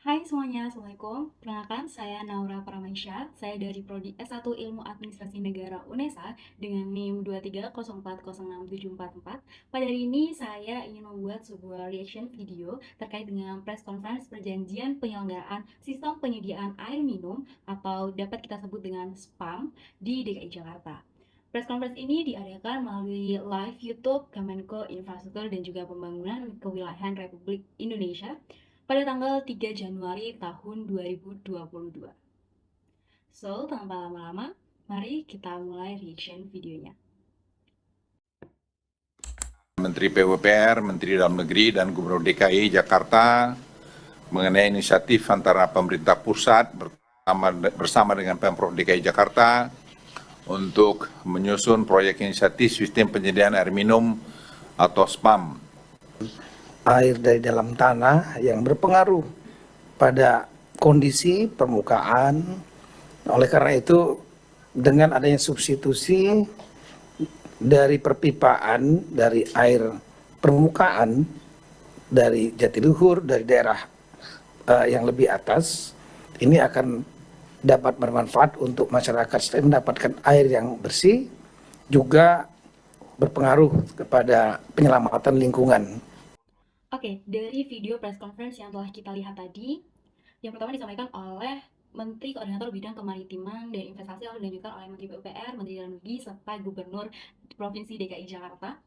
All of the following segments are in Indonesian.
Hai semuanya, Assalamualaikum. Perkenalkan, saya Naura Pramaisyah. Saya dari Prodi S1 Ilmu Administrasi Negara UNESA dengan NIM 230406744. Pada hari ini, saya ingin membuat sebuah reaction video terkait dengan press conference perjanjian penyelenggaraan sistem penyediaan air minum atau dapat kita sebut dengan SPAM di DKI Jakarta. Press conference ini diadakan melalui live YouTube Kemenko Infrastruktur dan juga Pembangunan Kewilayahan Republik Indonesia pada tanggal 3 Januari tahun 2022. So, tanpa lama-lama, mari kita mulai reaction videonya. Menteri PUPR, Menteri Dalam Negeri, dan Gubernur DKI Jakarta mengenai inisiatif antara pemerintah pusat bersama dengan Pemprov DKI Jakarta untuk menyusun proyek inisiatif sistem penyediaan air minum atau SPAM. Air dari dalam tanah yang berpengaruh pada kondisi permukaan. Oleh karena itu, dengan adanya substitusi dari perpipaan dari air permukaan dari Jatiluhur, dari daerah yang lebih atas, ini akan dapat bermanfaat untuk masyarakat selain mendapatkan air yang bersih, juga berpengaruh kepada penyelamatan lingkungan. Oke, dari video press conference yang telah kita lihat tadi, yang pertama disampaikan oleh Menteri Koordinator Bidang Kemaritiman dan Investasi yang dilanjutkan oleh Menteri PUPR, Menteri Dalam Negeri, serta Gubernur Provinsi DKI Jakarta.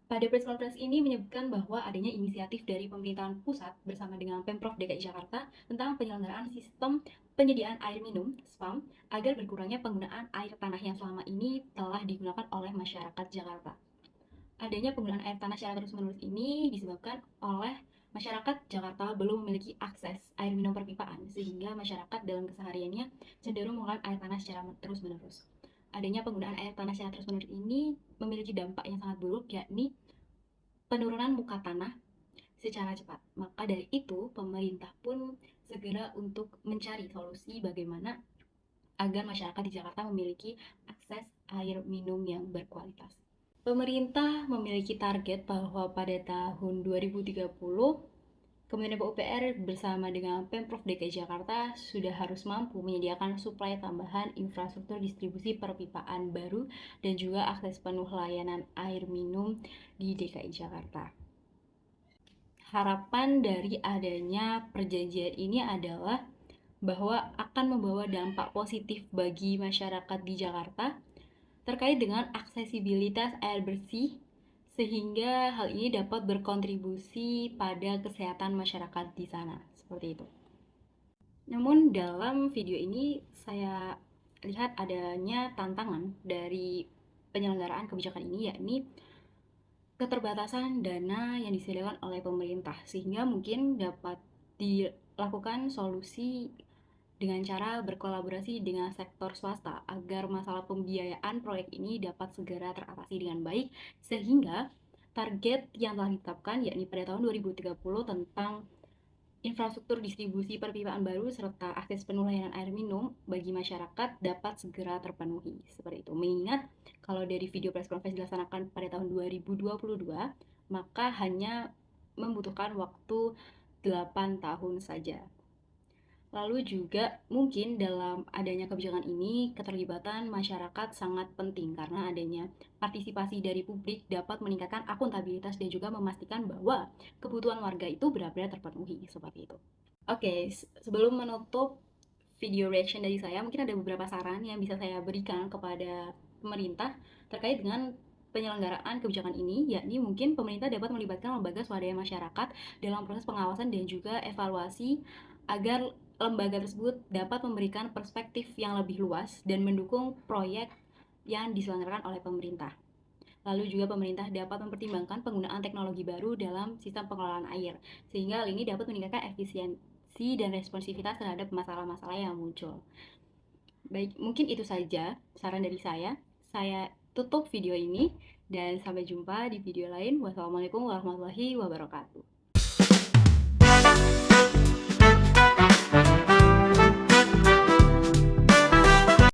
Pada press conference ini menyebutkan bahwa adanya inisiatif dari pemerintahan pusat bersama dengan Pemprov DKI Jakarta tentang penyelenggaraan sistem penyediaan air minum (SPAM) agar berkurangnya penggunaan air tanah yang selama ini telah digunakan oleh masyarakat Jakarta. Adanya penggunaan air tanah secara terus-menerus ini disebabkan oleh masyarakat Jakarta belum memiliki akses air minum perpipaan, sehingga masyarakat dalam kesehariannya cenderung menggunakan air tanah secara terus-menerus. Adanya penggunaan air tanah secara terus-menerus ini memiliki dampak yang sangat buruk, yakni penurunan muka tanah secara cepat. Maka dari itu, pemerintah pun segera untuk mencari solusi bagaimana agar masyarakat di Jakarta memiliki akses air minum yang berkualitas. Pemerintah memiliki target bahwa pada tahun 2030, Kementerian PUPR bersama dengan Pemprov DKI Jakarta sudah harus mampu menyediakan suplai tambahan infrastruktur distribusi perpipaan baru dan juga akses penuh layanan air minum di DKI Jakarta. Harapan dari adanya perjanjian ini adalah bahwa akan membawa dampak positif bagi masyarakat di Jakarta terkait dengan aksesibilitas air bersih, sehingga hal ini dapat berkontribusi pada kesehatan masyarakat di sana. Seperti itu. Namun dalam video ini saya lihat adanya tantangan dari penyelenggaraan kebijakan ini, yakni keterbatasan dana yang disediakan oleh pemerintah, sehingga mungkin dapat dilakukan solusi dengan cara berkolaborasi dengan sektor swasta agar masalah pembiayaan proyek ini dapat segera teratasi dengan baik, sehingga target yang telah ditetapkan yakni pada tahun 2030 tentang infrastruktur distribusi perpipaan baru serta akses penuh layanan air minum bagi masyarakat dapat segera terpenuhi. Seperti itu. Mengingat kalau dari video press conference dilaksanakan pada tahun 2022, maka hanya membutuhkan waktu 8 tahun saja. Lalu juga mungkin dalam adanya kebijakan ini, keterlibatan masyarakat sangat penting karena adanya partisipasi dari publik dapat meningkatkan akuntabilitas dan juga memastikan bahwa kebutuhan warga itu benar-benar terpenuhi, seperti itu. Oke, sebelum menutup video reaction dari saya, mungkin ada beberapa saran yang bisa saya berikan kepada pemerintah terkait dengan penyelenggaraan kebijakan ini, yakni mungkin pemerintah dapat melibatkan lembaga swadaya masyarakat dalam proses pengawasan dan juga evaluasi agar lembaga tersebut dapat memberikan perspektif yang lebih luas dan mendukung proyek yang diselenggarakan oleh pemerintah. Lalu juga pemerintah dapat mempertimbangkan penggunaan teknologi baru dalam sistem pengelolaan air, sehingga hal ini dapat meningkatkan efisiensi dan responsivitas terhadap masalah-masalah yang muncul. Baik, mungkin itu saja saran dari saya. Saya tutup video ini dan sampai jumpa di video lain. Wassalamualaikum warahmatullahi wabarakatuh.